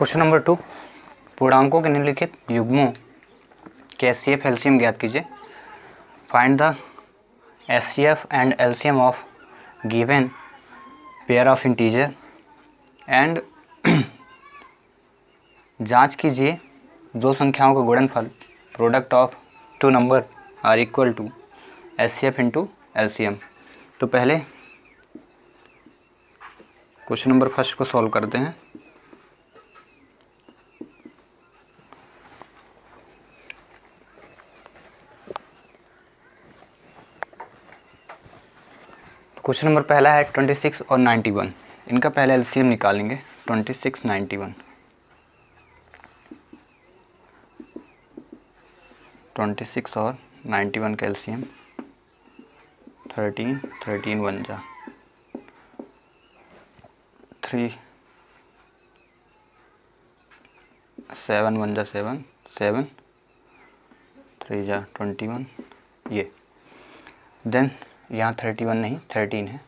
Question number 2, पूर्णांकों के निम्नलिखित युग्मों के एचसीएफ एलसीएम ज्ञात कीजिए। Find the HCF and LCM of given pair of integer and जांच कीजिए दो संख्याओं का गुणनफल product of two number are equal to HCF into LCM. तो पहले क्वेश्चन नंबर फर्स्ट को सॉल्व करते हैं। क्वेश्चन नंबर पहला है 26 और 91। इनका पहले एलसीएम निकालेंगे। 26 91, 26 और 91 का एलसीएम 13 13 1 जा 3 7 1 जा 7 7 3 जा 21 ये। देन यहाँ 31 नहीं 13 है।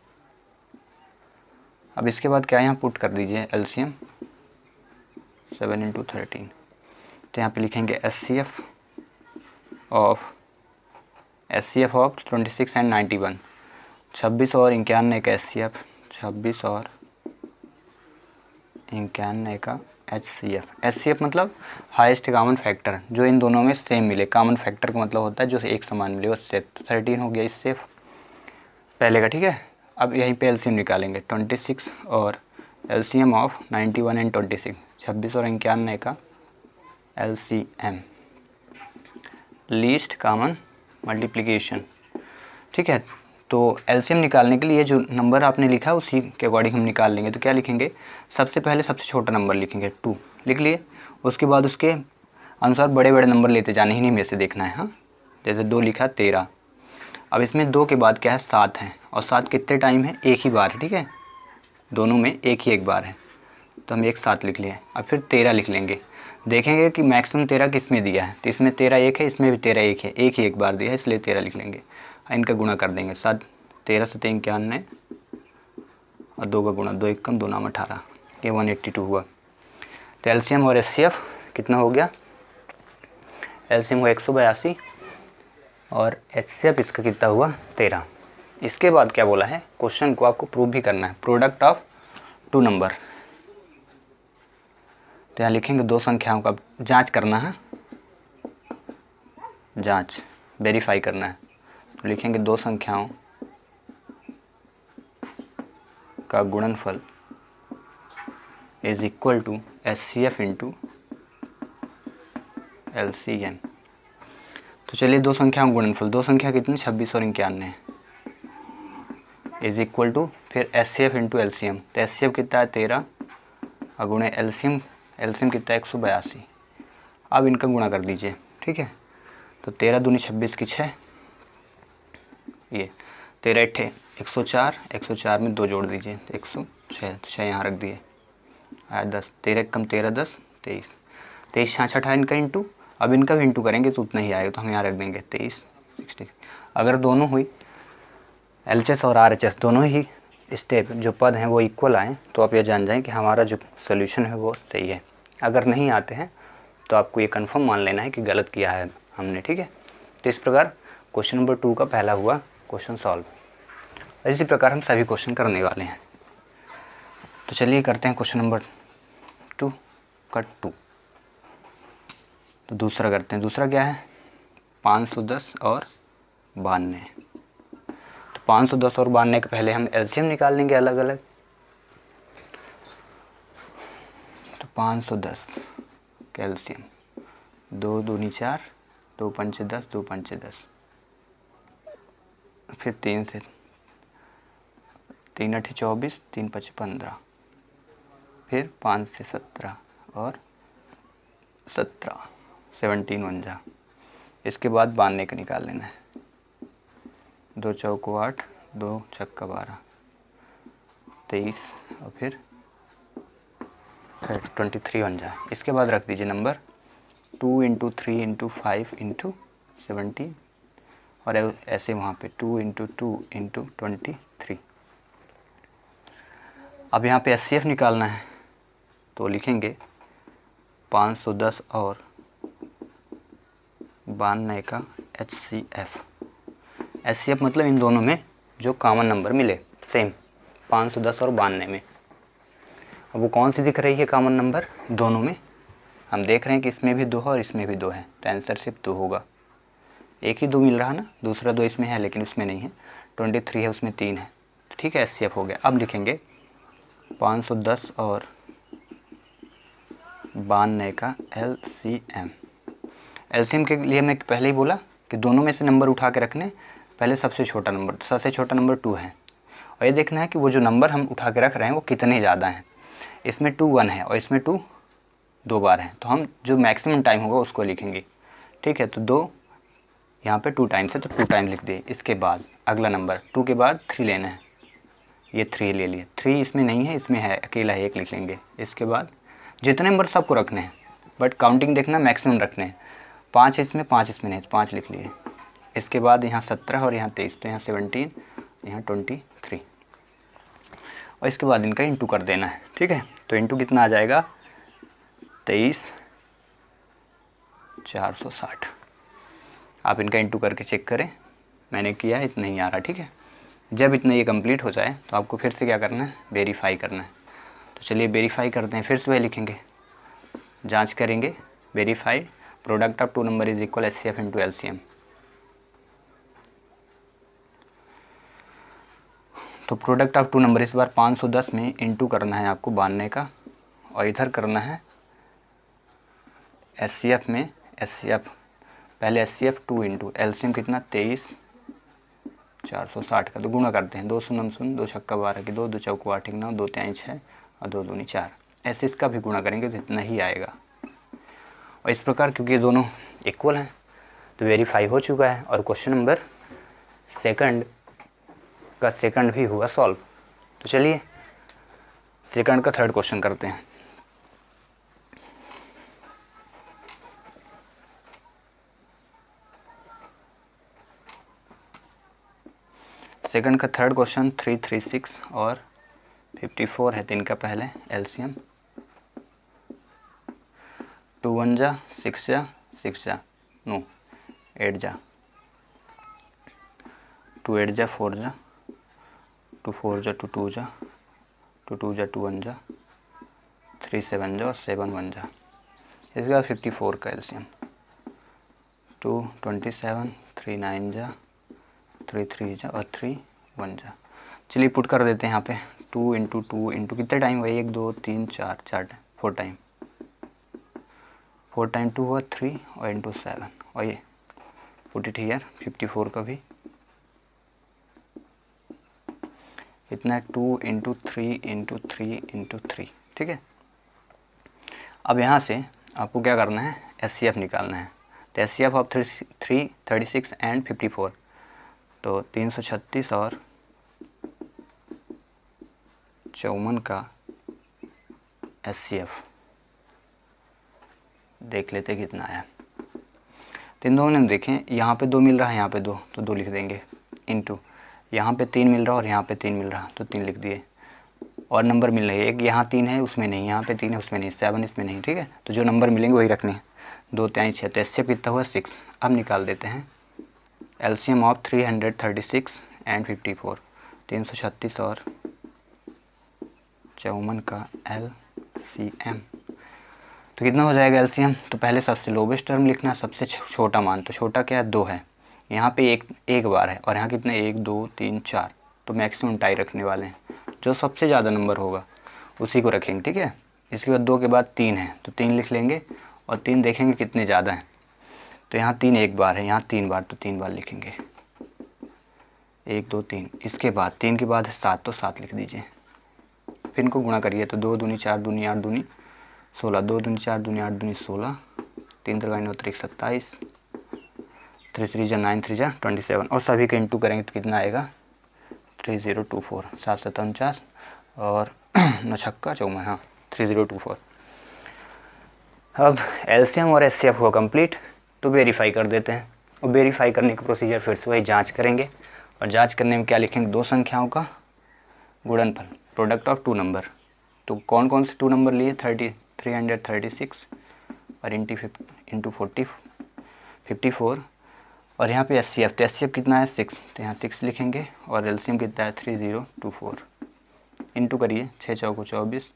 अब इसके बाद क्या यहाँ पुट कर दीजिए एलसीएम 7 इंटू 13। तो यहाँ पे लिखेंगे एचसीएफ ऑफ 26 एंड 91, 26 और 91 का एचसीएफ, 26 और 91 का एचसीएफ। एचसीएफ मतलब हाईएस्ट कॉमन फैक्टर, जो इन दोनों में सेम मिले। कॉमन फैक्टर का मतलब होता है जो एक समान मिले उससे। 13 हो गया इससे पहले का, ठीक है। अब यहीं पे एलसीएम निकालेंगे 26 और एलसीएम ऑफ 91 एंड 26, 26 और 91 का एलसीएम, लीस्ट कॉमन मल्टीप्लिकेशन, ठीक है। तो एलसीएम निकालने के लिए जो नंबर आपने लिखा उसी के अकॉर्डिंग हम निकाल लेंगे। तो क्या लिखेंगे, सबसे पहले सबसे छोटा नंबर लिखेंगे 2 लिख लिए। उसके बाद उसके अनुसार बड़े बड़े नंबर लेते जाने ही नहीं में से देखना है। हाँ, जैसे 2 लिखा 13। अब इसमें 2 के बाद क्या है 7 है, और 7 कितने टाइम है, एक ही बार है, ठीक है। दोनों में एक बार है, तो हम एक साथ लिख लिए। अब फिर 13 लिख लेंगे। देखेंगे कि मैक्सिमम 13 किस में दिया है, तो इसमें 13 एक है, इसमें भी 13 एक है, एक बार दिया है, इसलिए 13 लिख लेंगे। इनका गुणा कर देंगे 7, 13 7 91 और 2 का गुणा, 2 1 2 9 18, ये 182 हुआ। तो एलसीएम और एचसीएफ कितना हो गया, एलसीएम हुआ 182 और एचसीएफ इसका कितना हुआ 13। इसके बाद क्या बोला है, क्वेश्चन को आपको प्रूव भी करना है, प्रोडक्ट ऑफ टू नंबर। तो यहाँ लिखेंगे दो संख्याओं का जांच करना है, जांच वेरीफाई करना है। तो लिखेंगे दो संख्याओं का गुणनफल is equal to HCF into LCM. तो चलिए दो संख्याओं का गुणनफल, दो संख्या कितनी 26 और 91 इज इक्वल टू फिर एचसीएफ इंटू एलसीएम। तो एचसीएफ कितना है 13 और गुणे एलसीएम, एलसीएम कितना है 182। अब इनका गुणा कर दीजिए, ठीक है। तो 13 दूनी 26 की 6, ये 13 8 104, 104 में 2 जोड़ दीजिए 106, 6 यहाँ रख दिए, आया 10, 13 कम 13 10 23, 23 66 इनका इंटू। अब इनका भी इंटू करेंगे तो उतना ही आएगा, तो हम यहाँ रख देंगे 23 60। अगर दोनों हुई एलएचएस और आरएचएस दोनों ही स्टेप जो पद हैं वो इक्वल आएँ, तो आप ये जान जाएं कि हमारा जो सोल्यूशन है वो सही है। अगर नहीं आते हैं तो आपको ये कंफर्म मान लेना है कि गलत किया है हमने, ठीक है। तो इस प्रकार क्वेश्चन नंबर 2 का पहला हुआ क्वेश्चन सॉल्व। इसी प्रकार हम सभी क्वेश्चन करने वाले हैं। तो चलिए करते हैं क्वेश्चन नंबर 2 का 2। तो दूसरा करते हैं। दूसरा क्या है 510 और 92। तो 510 और 92 के पहले हम एलसीएम निकाल लेंगे अलग अलग। तो 510 का एलसीएम 2 दूनी 4, 2 पंचे 10, 2 पंचे 10, फिर 3 से 3 8 24, 3 5 15, फिर 5 से 17 और 17 17 1 जा। इसके बाद 92 का निकाल लेना है। 2 चौको 8, 2 छक्का 12, 23 और फिर 23 1 जा। इसके बाद रख दीजिए नंबर 2 इंटू 3 इंटू 5 इंटू 17 और ऐसे वहाँ पे 2 इंटू 2 इंटू 23। अब यहाँ पे एचसीएफ निकालना है, तो लिखेंगे 510 और 92 का HCF मतलब इन दोनों में जो कॉमन नंबर मिले सेम 510 और 92 में। अब वो कौन सी दिख रही है कॉमन नंबर दोनों में? हम देख रहे हैं कि इसमें भी 2 है और इसमें भी 2 है, तो आंसर सिर्फ 2 होगा। एक ही 2 मिल रहा ना, दूसरा 2 इसमें है लेकिन उसमें नहीं है। 23 है, उसमें 3 है, ठीक है, HCF हो गया। अब लिखेंगे 510 और 92 का LCM। LCM के लिए मैं पहले ही बोला कि दोनों में से नंबर उठा के रखने, पहले सबसे छोटा नंबर, तो सबसे छोटा नंबर 2 है, और ये देखना है कि वो जो नंबर हम उठा के रख रहे हैं वो कितने ज़्यादा हैं। इसमें 2 1 है और इसमें 2 2 बार है, तो हम जो मैक्सिमम टाइम होगा उसको लिखेंगे, ठीक है। तो 2 यहाँ पे 2 टाइम्स है तो 2 टाइम लिख दिए। इसके बाद अगला नंबर 2 के बाद 3 लेना है, ये 3 ले लिए। 3 इसमें नहीं है, इसमें है, अकेला है, 1 लिख लेंगे। इसके बाद जितने नंबर सबको रखने हैं, बट काउंटिंग देखना मैक्सिमम रखने हैं। 5 है इसमें, 5 इसमें नहीं, तो 5 लिख लिए। इसके बाद यहाँ 17 और यहाँ 23, तो यहाँ 17, यहाँ 23, और इसके बाद इनका इंटू कर देना है, ठीक है। तो इंटू कितना आ जाएगा 23,460। आप इनका इंटू करके चेक करें, मैंने किया है, इतना ही आ रहा, ठीक है। जब इतना ये कंप्लीट हो जाए तो आपको फिर से क्या करना है, वेरीफाई करना है। तो चलिए वेरीफाई करते हैं, फिर से वही लिखेंगे, जांच करेंगे, verify product of 2 number is equal HCF into LCM। तो प्रोडक्ट ऑफ 2 नंबर इस बार 510 में इंटू करना है आपको 92 का, और इधर करना है HCF में, HCF पहले HCF 2 इंटू LCM कितना 23,460 का, तो गुणा करते हैं। 2 शून्य 0, 2 छक्का 12 की 2, 2 चौको 8 9, 2 तिहाई 6 और 2 दूनी 4। ऐसे इसका भी गुणा करेंगे तो इतना ही आएगा। और इस प्रकार क्योंकि ये दोनों इक्वल हैं तो वेरीफाई हो चुका है, और क्वेश्चन नंबर सेकंड का सेकंड भी हुआ सॉल्व। तो चलिए सेकंड का थर्ड क्वेश्चन करते हैं। सेकंड का थर्ड क्वेश्चन 336 और 54 है, 3 का पहले LCM। 2 1 जा 6 जा 6 जा नो 8 जा, 2 8 जा 4 जा, 2 4 जा 2 2 जा, 2 2 जा 2 1 जा, 3 7 जा और 7 1 जा। इसके बाद 54 का LCM 2 27, 3 9 जा, 3 3 जा और 3 1 जा। चलिए पुट कर देते हैं यहाँ पे 2 इंटू 2 इंटू कितने टाइम हुआ, 1 2 3 4 4 4 टाइम, 4 टाइम 2 हुआ 3 और इंटू 7, और ये पुट इट हियर 54 का भी इतना 2 इंटू 3 इंटू 3 इंटू 3, ठीक है। अब यहाँ से आपको क्या करना है, HCF निकालना है। तो HCF ऑफ 36 एंड 54, तो 336 और 54 का HCF देख लेते कितना आया। तो इन दोनों ने देखें, यहाँ पे 2 मिल रहा है, यहाँ पे 2, तो 2 लिख देंगे, इंटू यहाँ पे 3 मिल रहा और यहाँ पे 3 मिल रहा, तो 3 लिख दिए। और नंबर मिल रही है, एक यहाँ 3 है उसमें नहीं, यहाँ पे 3 है उसमें नहीं, 7 इसमें नहीं, ठीक है। तो जो नंबर मिलेंगे वही रखने हैं। 2 3 6, तो HCF कितना हुआ 6। अब निकाल देते हैं LCM ऑफ 336 एंड 54, 336 और 54 का LCM। तो कितना हो जाएगा LCM, तो पहले सबसे लोवेस्ट टर्म लिखना, सबसे छोटा मान, तो छोटा क्या है 2 है, यहाँ पे एक बार है, और यहाँ कितने 1 2 3 4, तो मैक्सिमम टाई रखने वाले हैं। जो सबसे ज़्यादा नंबर होगा उसी को रखेंगे, ठीक है। इसके बाद 2 के बाद 3 है, तो 3 लिख लेंगे, और 3 देखेंगे कितने ज़्यादा हैं, तो यहाँ 3 एक बार है, यहाँ 3 बार, तो 3 बार लिखेंगे, 1 2 3। इसके बाद 3 के बाद है 7, तो 7 लिख दीजिए। फिर इनको गुणा करिए, तो 2 दूनी 4 दूनी 8 दूनी 16, 2 दूनी 4 दूनी 8 दूनी 16, 3 3 9 3 27, 3 3 जा 9 3 जा 27, और सभी के इंटू करेंगे तो कितना आएगा 3024, 7 7 49 और 9 छक्का 54, हाँ 3024। अब LCM और HCF हुआ कंप्लीट, तो वेरीफाई कर देते हैं। और वेरीफाई करने का प्रोसीजर फिर से वही जांच करेंगे, और जांच करने में क्या लिखेंगे, 2 संख्याओं का गुणनफल, प्रोडक्ट ऑफ 2 नंबर। तो कौन कौन से 2 नंबर लिए, 336 और इंटू 54 और यहाँ पे HCF, तो HCF कितना है 6, तो यहाँ 6 लिखेंगे और LCM कितना है 3024। इंटू करिए 6 चौको 24,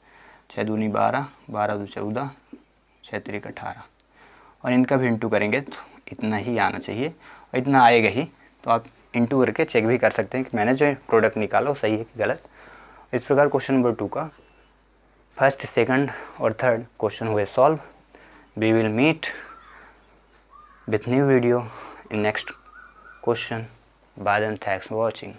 6 दूनी 12, 12 दो 14, 6 त्रिक 18 और इनका भी इंटू करेंगे तो इतना ही आना चाहिए और इतना आएगा ही। तो आप इंटू करके चेक भी कर सकते हैं कि मैंने जो प्रोडक्ट निकाला वो सही है कि गलत। इस प्रकार क्वेश्चन नंबर 2 का फर्स्ट, सेकंड और थर्ड क्वेश्चन हुए solve. We will meet with new video in next question. Bye then, thanks for watching.